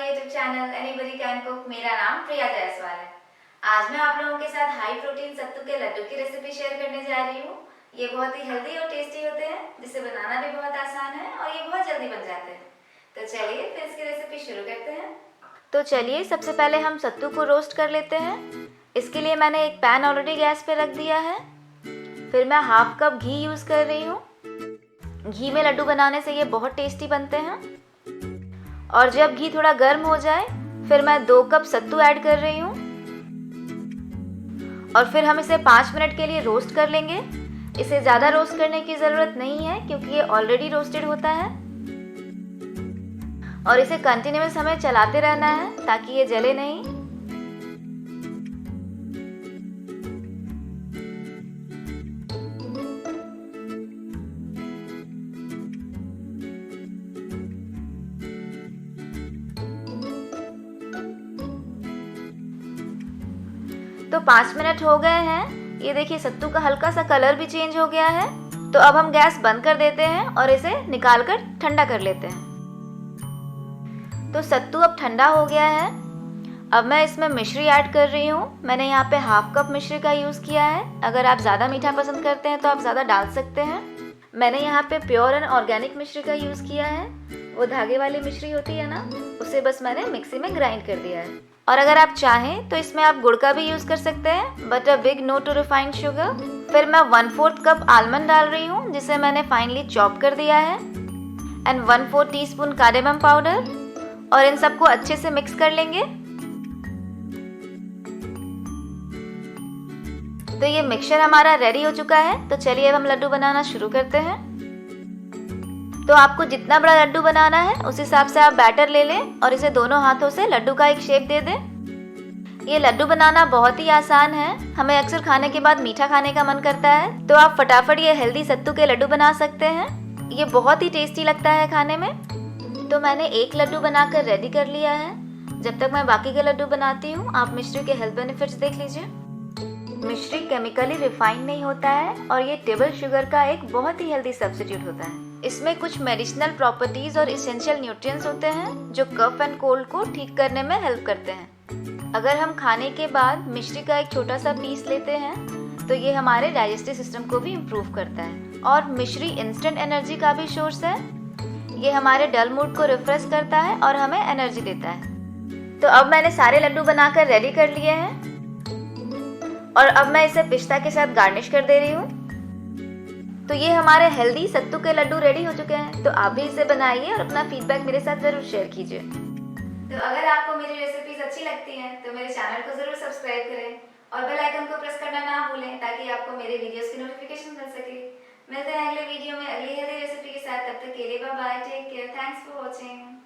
My YouTube channel anybody can cook. मेरा नाम प्रिया जायसवाल है। आज मैं आप लोगों के साथ हाई प्रोटीन सत्तू के लड्डू की रेसिपी शेयर करने जा रही हूँ। ये बहुत ही हेल्दी और टेस्टी होते हैं, जिसे बनाना भी बहुत आसान है और ये बहुत जल्दी बन जाते हैं। तो चलिए फिर इसकी रेसिपी शुरू करते हैं। तो चलिए सबसे पहले हम सत्तू को रोस्ट कर लेते हैं। इसके लिए मैंने एक पैन ऑलरेडी गैस पे रख दिया है। फिर मैं हाफ कप घी यूज़ कर रही हूँ। घी में लड्डू बनाने से ये बहुत टेस्टी बनते हैं। और जब घी थोड़ा गर्म हो जाए फिर मैं 2 कप सत्तू ऐड कर रही हूँ और फिर हम इसे 5 मिनट के लिए रोस्ट कर लेंगे। इसे ज़्यादा रोस्ट करने की ज़रूरत नहीं है क्योंकि ये ऑलरेडी रोस्टेड होता है। और इसे कंटिन्यूअस हमें चलाते रहना है ताकि ये जले नहीं। तो 5 मिनट हो गए हैं। ये देखिए सत्तू का हल्का सा कलर भी चेंज हो गया है। तो अब हम गैस बंद कर देते हैं और इसे निकाल कर ठंडा कर लेते हैं। तो सत्तू अब ठंडा हो गया है। अब मैं इसमें मिश्री ऐड कर रही हूँ। मैंने यहाँ पे हाफ कप मिश्री का यूज़ किया है। अगर आप ज़्यादा मीठा पसंद करते हैं तो आप ज़्यादा डाल सकते हैं। मैंने यहाँ पे प्योर एंड ऑर्गेनिक मिश्री का यूज़ किया है। वो धागे वाली मिश्री होती है ना, उसे बस मैंने मिक्सी में ग्राइंड कर दिया है। और अगर आप चाहें तो इसमें आप गुड़ का भी यूज़ कर सकते हैं, but a big no to refined sugar. फिर मैं 1/4 कप आलमंड डाल रही हूँ, जिसे मैंने फाइनली चॉप कर दिया है, एंड 1/4 टीस्पून कार्डेमम पाउडर। और इन सबको अच्छे से मिक्स कर लेंगे। तो ये मिक्सचर हमारा रेडी हो चुका है। तो चलिए अब हम लड्डू बनाना शुरू करते हैं। तो आपको जितना बड़ा लड्डू बनाना है उस हिसाब से आप बैटर ले लें और इसे दोनों हाथों से लड्डू का एक शेप दे दें। ये लड्डू बनाना बहुत ही आसान है। हमें अक्सर खाने के बाद मीठा खाने का मन करता है, तो आप फटाफट ये हेल्दी सत्तू के लड्डू बना सकते हैं। ये बहुत ही टेस्टी लगता है खाने में। तो मैंने एक लड्डू बनाकर रेडी कर लिया है। जब तक मैं बाकी के लड्डू बनाती हूँ, आप मिश्री के हेल्थ बेनिफिट्स देख लीजिए। मिश्री केमिकली रिफाइंड नहीं होता है और ये टेबल शुगर का एक बहुत ही हेल्दी सब्स्टिट्यूट होता है। इसमें कुछ मेडिसिनल प्रॉपर्टीज और इसेंशियल न्यूट्रिएंट्स होते हैं जो कफ एंड कोल्ड को ठीक करने में हेल्प करते हैं। अगर हम खाने के बाद मिश्री का एक छोटा सा पीस लेते हैं तो ये हमारे डाइजेस्टिव सिस्टम को भी इम्प्रूव करता है। और मिश्री इंस्टेंट एनर्जी का भी सोर्स है। ये हमारे डल मूड को रिफ्रेश करता है और हमें एनर्जी देता है। तो अब मैंने सारे लड्डू बनाकर रेडी कर लिए हैं और अब मैं इसे पिस्ता के साथ गार्निश कर दे रही हूँ। तो ये हमारे हेल्दी सत्तू के लड्डू रेडी हो चुके हैं। तो आप भी इसे बनाइए और अपना फीडबैक मेरे साथ ज़रूर शेयर कीजिए। तो अगर आपको मेरी रेसिपीज अच्छी लगती हैं तो मेरे चैनल को ज़रूर सब्सक्राइब करें और बेल आइकन को प्रेस करना ना भूलें ताकि आपको मेरे वीडियोस की नोटिफिकेशन मिल सके। मिलते हैं अगले वीडियो में अगली हेल्दी रेसिपी के साथ। तब तक के लिए bye bye, take care, thanks for watching.